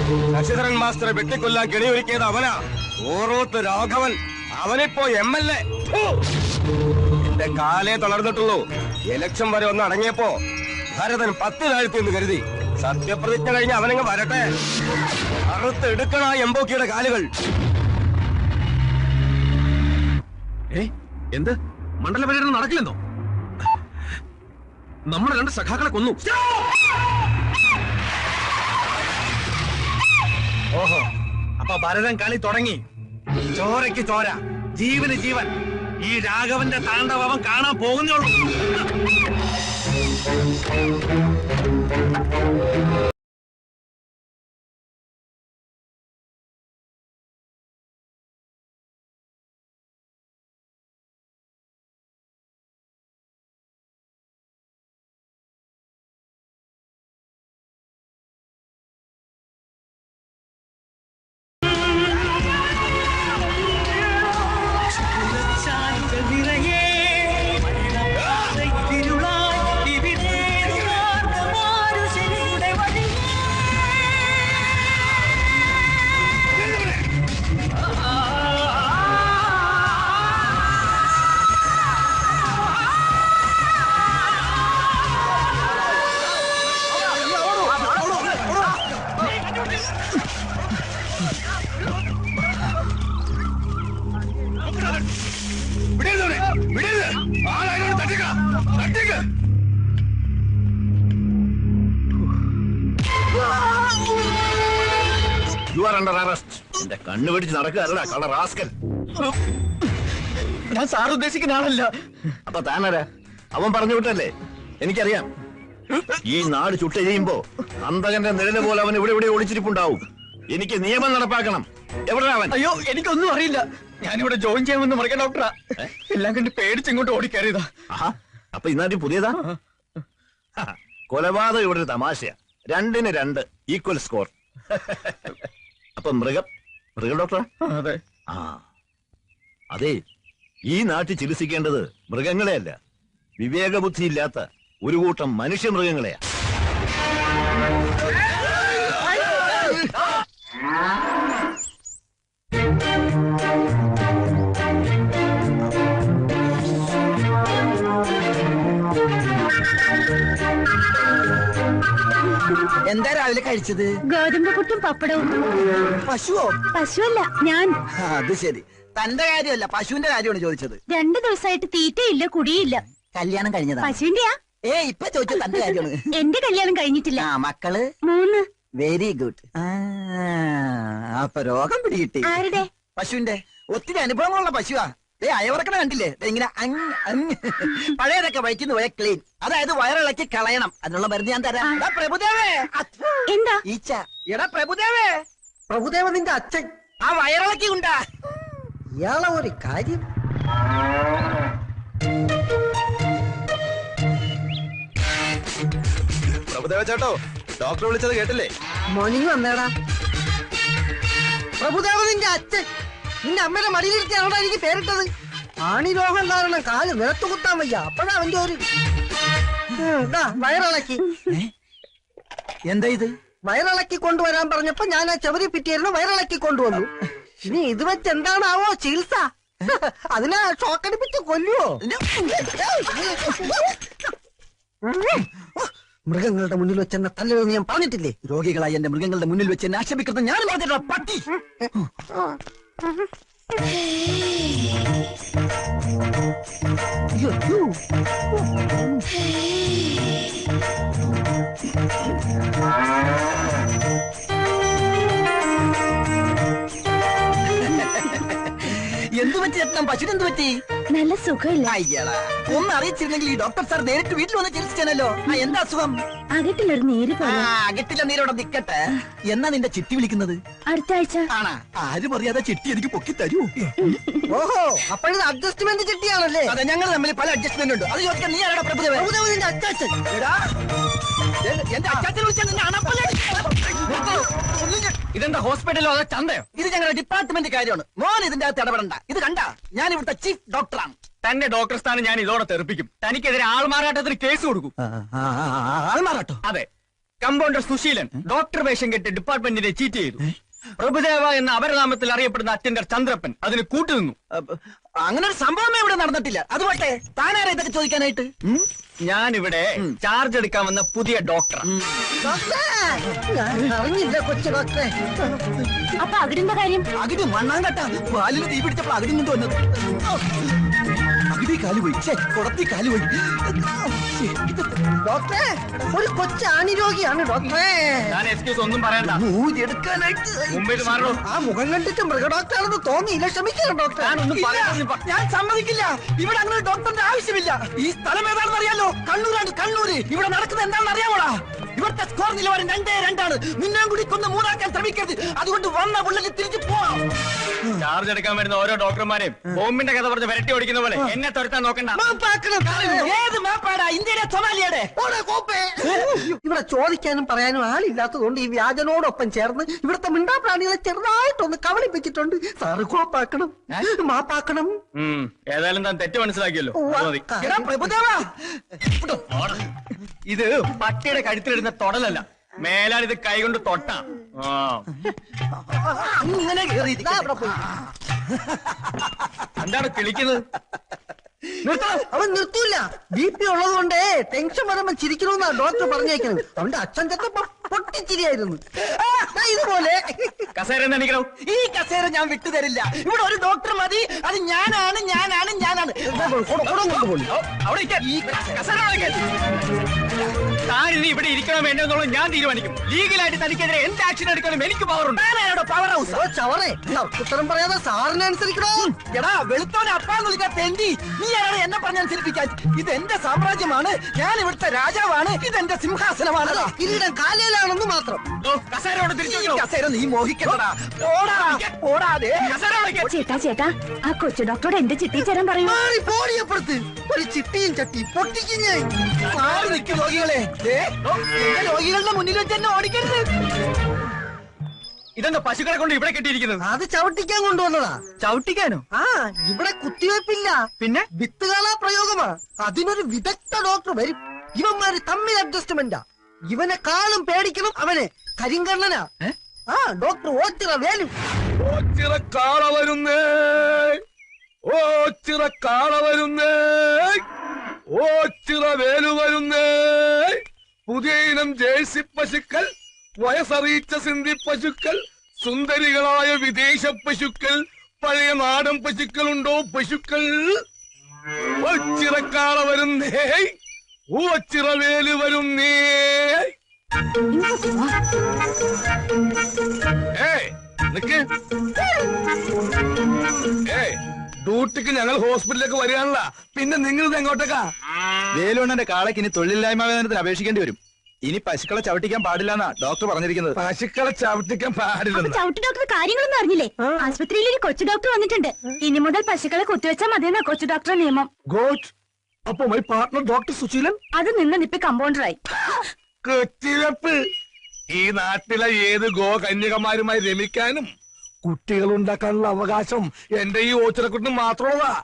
ശശിധരൻ മാസ്റ്ററെ വെട്ടിക്കൊല്ലാൻ കെണിയൊരുക്കിയത് അവനാ. ഓറോത്ത് രാഘവൻ. അവനിപ്പോ MLA. എന്റെ കാലേ തളർന്നിട്ടുള്ളൂ. ഇലക്ഷൻ വരെ ഒന്ന് അടങ്ങിയപ്പോ ഭരതൻ 10 താഴ്ത്തി എന്ന് കരുതി. സത്യപ്രതിജ്ഞ കഴിഞ്ഞ് അവനങ്ങ് വരട്ടെ. അറുത്ത് എടുക്കണ എംബോക്കിയുടെ കാലുകൾ. എന്ത് മണ്ഡല പര്യടനം നടക്കില്ലെന്നോ? നമ്മുടെ 2 സഖാക്കളെ കൊന്നു. ഓഹോ, അപ്പൊ ഭരതൻ കളി തുടങ്ങി. ചോരയ്ക്ക് ചോര, ജീവന് ജീവൻ. ഈ രാഘവന്റെ താണ്ഡവം കാണാൻ പോകുന്നുള്ളൂ. എന്റെ കണ്ണു പിടിച്ച് നടക്കുകയല്ല കളർ റാസ്കൽ. ഞാൻ സാർ ഉദ്ദേശിക്കുന്ന ആളല്ല. അപ്പൊ താനരാ? അവൻ പറഞ്ഞു വിട്ടല്ലേ? എനിക്കറിയാം. ഈ നാട് ചുട്ടെരിയുമ്പോ അന്തകന്റെ നിഴല് പോലെ അവൻ ഇവിടെ ഒളിച്ചിരിപ്പുണ്ടാവും. എനിക്ക് നിയമം നടപ്പാക്കണം. എവിടെ അവൻ? അയ്യോ, എനിക്കൊന്നും അറിയില്ല. ഞാനിവിടെ ജോയിൻ ചെയ്യാമെന്ന് മറിയ ഡോക്ടറാ. എല്ലാം കണ്ട് പേടിച്ചിങ്ങോട്ട് ഓടിക്കയറിയതാ. അപ്പൊ ഇന്നാട്ടി പുതിയതാ? കൊലപാതകം ഇവിടെ ഒരു തമാശയാ. 2-ന് 2 ഈക്വൽ സ്കോർ. അപ്പൊ മൃഗ ഡോക്ടറാ? അതെ. അതെ, ഈ നാട്ടിൽ ചികിത്സിക്കേണ്ടത് മൃഗങ്ങളെയല്ല, വിവേകബുദ്ധി ഇല്ലാത്ത ഒരു കൂട്ടം മനുഷ്യമൃഗങ്ങളെയാ. എന്താ രാവിലെ കഴിച്ചത്? ഗോതമ്പ് പുട്ടും പപ്പടവും. പശുവോ? പശുവല്ല, ഞാൻ. അത് ശരി. തന്റെ കാര്യമല്ല, പശുവിന്റെ കാര്യമാണ് ചോദിച്ചത്. 2 ദിവസമായിട്ട് തീറ്റയില്ല, കുടിയില്ല. കല്യാണം കഴിഞ്ഞതാ? പശുവിന്റെയാ? ഇപ്പൊ ചോദിച്ചത് തന്റെ കാര്യമാണ്. എന്റെ കല്യാണം കഴിഞ്ഞിട്ടില്ല. മക്കള്? 3. Very good. അപ്പൊ രോഗം പിടികിട്ടി. ആരുടെ? പശുവിന്റെ. ഒത്തിരി അനുഭവങ്ങളുള്ള പശുവാ. അയവർക്കണ കണ്ടില്ലേ? ഇങ്ങനെ പഴയതൊക്കെ വയറ്റിന്ന് പോയ ക്ലീൻ. അതായത് വയറിളക്കി കളയണം. അതിനുള്ള മരുന്ന് ഞാൻ തരാം. പ്രഭുദേവേ! എന്താ? ഈച്ച. എടാ പ്രഭുദേവേ! പ്രഭുദേവ നിന്റെ അച്ഛൻ ആ വയറിളക്കി ഉണ്ടാ. ഇയാളെ ഒരു കാര്യം. പ്രഭുദേവ ചേട്ടോ, ഡോക്ടർ വിളിച്ചത് കേട്ടില്ലേ? മോർണിംഗ് വന്നേടാ. പ്രഭുദേവ നിന്റെ അച്ഛൻ. നിന്റെ അമ്മയുടെ മടിയിലിരുത്തിയാണോ എനിക്ക് പേരിട്ടത്? ആണി രോഗം കാരണം കാല് നിലത്ത് കുത്താൻ വയ്യ. അപ്പോഴാ അവന്റെ ഒരു വയറിളക്കി. എന്താ ഇത്? വയറിളക്കി കൊണ്ടുവരാൻ പറഞ്ഞപ്പോ ഞാൻ ആ ചെവരി പിറ്റിയായിരുന്നു വയറിളക്കി കൊണ്ടുവന്നു. ഇനി ഇത് വെച്ച് എന്താണാവോ ചികിത്സ? അതിനെ ഷോക്കടിപ്പിച്ച് കൊല്ലുവോ? മൃഗങ്ങളുടെ മുന്നിൽ വെച്ച് എന്നെ തല്ലെന്ന് ഞാൻ പറഞ്ഞിട്ടില്ലേ? രോഗികളായി എന്റെ മൃഗങ്ങളുടെ മുന്നിൽ വെച്ച് എന്നെ ആക്ഷേപിക്കുന്നത് ഞാൻ പറഞ്ഞിട്ടുള്ള പട്ടി. എന്ത് പറ്റി ചേട്ടൻ? പശുവിന് എന്ത് പറ്റി? നല്ല സുഖമില്ല. അയ്യടാ, ഒന്ന് അറിയിച്ചിരുന്നെങ്കിൽ ഈ ഡോക്ടർ സാർ നേരിട്ട് വീട്ടിൽ വന്ന് ചികിത്സിച്ചാനല്ലോ. എന്താ അസുഖം? അകട്ടിലൊരു നീര് പോലെ. അകട്ടില്ല നീരോടെ നിക്കട്ടെ. എന്നാ നിന്റെ ചിട്ടി വിളിക്കുന്നത്? അടുത്ത ആഴ്ച. ആണാ? ആരും അറിയാതെ ചിട്ടി എനിക്ക് പൊക്കി തരൂ. ഓഹോ, അപ്പോഴത് അഡ്ജസ്റ്റ്മെന്റ് ചിട്ടിയാണല്ലേ? അതെ, ഞങ്ങൾ തമ്മിൽ പല അഡ്ജസ്റ്റ്മെന്റ് ഉണ്ട്. അത് ചോദിക്കാൻ നീ ആരാടാ? പ്രഭുദേവ. നിന്റെ അച്ചാച്ചൻ. എന്റെ അച്ചാച്ചൻ വിളിച്ചാൽ നിന്നെ അണപ്പല്ലേ? ഇതെന്താ ഹോസ്പിറ്റലോ അതോ ചന്തയോ? ഇത് ഞങ്ങളുടെ ഡിപ്പാർട്ട്മെന്റ് കാര്യമാണ്. മോൻ ഇതിന്റെ അകത്ത് ഇടപെടണ്ട. ഇത് കണ്ട, ഞാൻ ഇവിടുത്തെ ചീഫ് ഡോക്ടറാണ്. തന്നെ ഡോക്ടർ സ്ഥാനം ഞാൻ ഇതോടെ തെറിപ്പിക്കും. തനിക്കെതിരെ ആൾമാറാട്ടത്തിന് കേസ് കൊടുക്കും. ആൾമാറാട്ടോ? അതെ. കമ്പൗണ്ടർ സുശീലൻ ഡോക്ടർ വേഷം കെട്ടി ഡിപ്പാർട്ട്മെന്റിനെ ചീറ്റ് ചെയ്തു. പ്രഭുദേവ എന്ന അപരനാമത്തിൽ അറിയപ്പെടുന്ന അറ്റൻഡർ ചന്ദ്രപ്പൻ അതിന് കൂട്ടുനിന്നു. അങ്ങനെ ഒരു സംഭവമേ ഇവിടെ നടന്നിട്ടില്ല. അതുപോട്ടെ, താനാരാ ഇതൊക്കെ ചോദിക്കാനായിട്ട്? ഞാനിവിടെ ചാർജ് എടുക്കാൻ വന്ന പുതിയ ഡോക്ടറാണ്. ഡോക്ടറെ, ഞാൻ അറിഞ്ഞില്ല കൊച്ചു ഡോക്ടറെ. അപ്പൊ അകിടിന്റെ കാര്യം? അകിടി മണ്ണാങ്കട്ട പാലിന് തീ പിടിച്ചപ്പോൾ അകിടി കൊണ്ട് വന്നത്. അകിടി കാലുപോയി, കുടത്തി കാലുപോയി. ഡോക്ടറെ, ഒരു കൊച്ചാണി രോഗിയാണ് ഡോക്ടറെ. ഞാൻ എക്സ്ക്യൂസ് ഒന്നും പറയണ്ട. ഊരിയെടുക്കാനായിട്ട് മുമ്പിൽ മാറണോ? ആ മുഖം കണ്ടിട്ട് മൃഗഡോക്ടറാണെന്ന് തോന്നിയില്ല. ക്ഷമിക്കണം ഡോക്ടർ. ഞാനൊന്നും പറയുന്നില്ല. ഞാൻ സമ്മതിക്കില്ല. ഇവിടെ അങ്ങനെ ഡോക്ടറിന്റെ ആവശ്യമില്ല. ഈ സ്ഥലം ഏതാണെന്ന് അറിയാലോ? കണ്ണൂരാണ്, കണ്ണൂര്. ഇവിടെ നടക്കുന്നത് എന്താണെന്ന് അറിയാമോടാ? ഇവിടുത്തെ സ്കോർ നിലവാരം 2-2 നിന്നെയും കൂടി കൊന്ന് 3 ശ്രമിക്കരുത്. അതുകൊണ്ട് വന്ന പുള്ളിന് തിരിച്ചു പോവാം. ചാർജ് എടുക്കാൻ വരുന്ന ഓരോ ഡോക്ടർമാരെയും ബോംബിന്റെ കഥ പറഞ്ഞ് വിരട്ടി ഓടിക്കുന്ന പോലെ എന്നെ തുരത്താൻ നോക്കണ്ട. ഏത് മാപ്പാടാ? ഇന്ത്യയുടെ സൊമാലിയുടെ? ഇവിടെ ചോദിക്കാനും പറയാനും ആളില്ലാത്തതുകൊണ്ട് ഈ വ്യാജനോടൊപ്പം ചേർന്ന് ഇവിടുത്തെ മിണ്ടാപ്രാണികളെ ചെറുതായിട്ടൊന്ന് കവളിപ്പിച്ചിട്ടുണ്ട്. സാറ് കോപ്പാക്കണം, മാപ്പാക്കണം. ഏതായാലും താൻ തെറ്റ് മനസ്സിലാക്കിയല്ലോ. അത് മതി. എടാ പ്രഭുദേവാ, ഇത് പട്ടിയുടെ കഴുത്തിലിടുന്ന തൊടലല്ല. മേലാൽ ഇത് കൈകൊണ്ട് തൊട്ട. അങ്ങനെ കേറി എന്താണ് കിളിക്കുന്നത്? അവൻ നിർത്തൂല. BP ഉള്ളത് കൊണ്ട് ടെൻഷൻ വരുമ്പോ ചിരിക്കണമെന്നാ ഡോക്ടർ പറഞ്ഞേക്കുന്നത്. അവന്റെ അച്ഛൻ ചെത്തപ്പോ പൊട്ടിച്ചിരിയായിരുന്നു. ഇതുപോലെ കസേര എണീക്കണോ? ഈ കസേര ഞാൻ വിട്ടുതരില്ല. ഇവിടെ ഒരു ഡോക്ടർ മതി. അത് ഞാനാണ്, ഞാനാണ്, ഞാനാണ്. അവിടെ ഈ കസേര താൻ ഇനി ഇവിടെ ഇരിക്കണം വേണ്ടെന്നുള്ളത് ഞാൻ തീരുമാനിക്കും. ലീഗലായിട്ട് തനിക്കെതിരെ എന്ത് ആക്ഷൻ എടുക്കണം എനിക്ക് പവറുണ്ട്. പവർ ഹൗസ് ചവറേ, ഉത്തരം പറയാതെ സാറിനെ അനുസരിക്കണോ? എടാ വെളുത്തോനെ അപ്പാന്ന് വിളിക്കാൻ തെണ്ടി. നീ ആരാണ് എന്നെ പറഞ്ഞനുസരിപ്പിക്കാൻ? ഇത് എന്റെ സാമ്രാജ്യമാണ്. ഞാൻ ഇവിടുത്തെ രാജാവാണ്. ഇതെന്റെ സിംഹാസനമാണ്. കിരീടം കാലയിലാണെന്ന് മാത്രം. കസേരയോട് തിരിച്ചു കസേര നീ മോഹിക്കണ്ടടാ. ഓടാതെ ചേട്ടാ ആ കൊച്ചു ഡോക്ടറോട് എന്റെ ചിട്ടി ചേരാൻ പറയൂ. പോടിയപ്പുറത്ത് ഒരു ചിട്ടിയും ചട്ടി പൊട്ടിക്കും ഞാൻ. മാറി നിൽക്കും രോഗികളെ. രോഗികളുടെ മുന്നിൽ വെച്ച് എന്നെ ഓടിക്കരുത്. ഇതെന്താ പശുക്കളെ കൊണ്ട് ഇവിടെ കെട്ടിയിരിക്കുന്നത്? അത് ചവിട്ടിക്കാൻ കൊണ്ടുവന്നതാ. ചവിട്ടിക്കാനോ? ആ, ഇവിടെ കുത്തിവെപ്പില്ല, പിന്നെ വിത്തുകാളാ പ്രയോഗമാ. അതിനൊരു വിദഗ്ധ ഡോക്ടർ വരും. ഇവന്മാര് തമ്മിൽ അഡ്ജസ്റ്റ്മെന്റാ. ഇവനെക്കാളും പേടിക്കണം അവനെ. കരിങ്കണ്ണനാ. ആ ഡോക്ടർ ഓച്ചിറ വേലു. ഓച്ചിറ കാള വരുന്നേ, ഓച്ചിറ കാള വരുന്നേ, ഓച്ചിറ വേലു വരുന്നേ. പുതിയ ഇനം ജേഴ്സി പശുക്കൾ, വയസ്സറിയിച്ച സിന്ധി പശുക്കൾ, സുന്ദരികളായ വിദേശ പശുക്കൾ, പഴയ നാടൻ പശുക്കളുണ്ടോ പശുക്കൾ? ഓച്ചിറക്കാള വരുന്നേ, ഓച്ചിറ വേലു വരുന്നേ. നിക്ക്. ഡ്യൂട്ടിക്ക് ഞങ്ങൾ ഹോസ്പിറ്റലിലേക്ക് വരികയാണല്ല. പിന്നെ നിങ്ങൾ ഇത് എങ്ങോട്ടേക്കാ? വേലുണ്ണന്റെ കാളയ്ക്ക് ഇനി തൊഴിലില്ലായ്മ വേതനത്തിന് അപേക്ഷിക്കേണ്ടി വരും. ഇനി പശുക്കളെ ചവിട്ടിക്കാൻ പാടില്ലെന്നാ ഡോക്ടർ പറഞ്ഞിരിക്കുന്നത്. പശുക്കളെ ചവിട്ടിക്കാൻ പാടില്ല. ചവിട്ടി ഡോക്ടർ കാര്യങ്ങളൊന്നും അറിഞ്ഞില്ലേ? ആശുപത്രിയിൽ ഒരു കൊച്ചു ഡോക്ടർ വന്നിട്ടുണ്ട്. ഇനി മുതൽ പശുക്കളെ കുത്തിവെച്ചാൽ മതിയെന്നാ കൊച്ചു ഡോക്ടറെ നിയമം. ഗോഡ്. അപ്പൊ മൈ പാർട്ണർ ഡോക്ടർ സുശീലൻ അത് നിപ്പി കമ്പൗണ്ടറായി. കുത്തിവെപ്പ്. ഈ നാട്ടിലെ ഏത് ഗോ കന്യകമാരുമായി രമിക്കാനും കുട്ടികൾ ഉണ്ടാക്കാനുള്ള അവകാശം എന്റെ ഈ ഓച്ചിറക്കുട്ടിന് മാത്രമുള്ളതാ.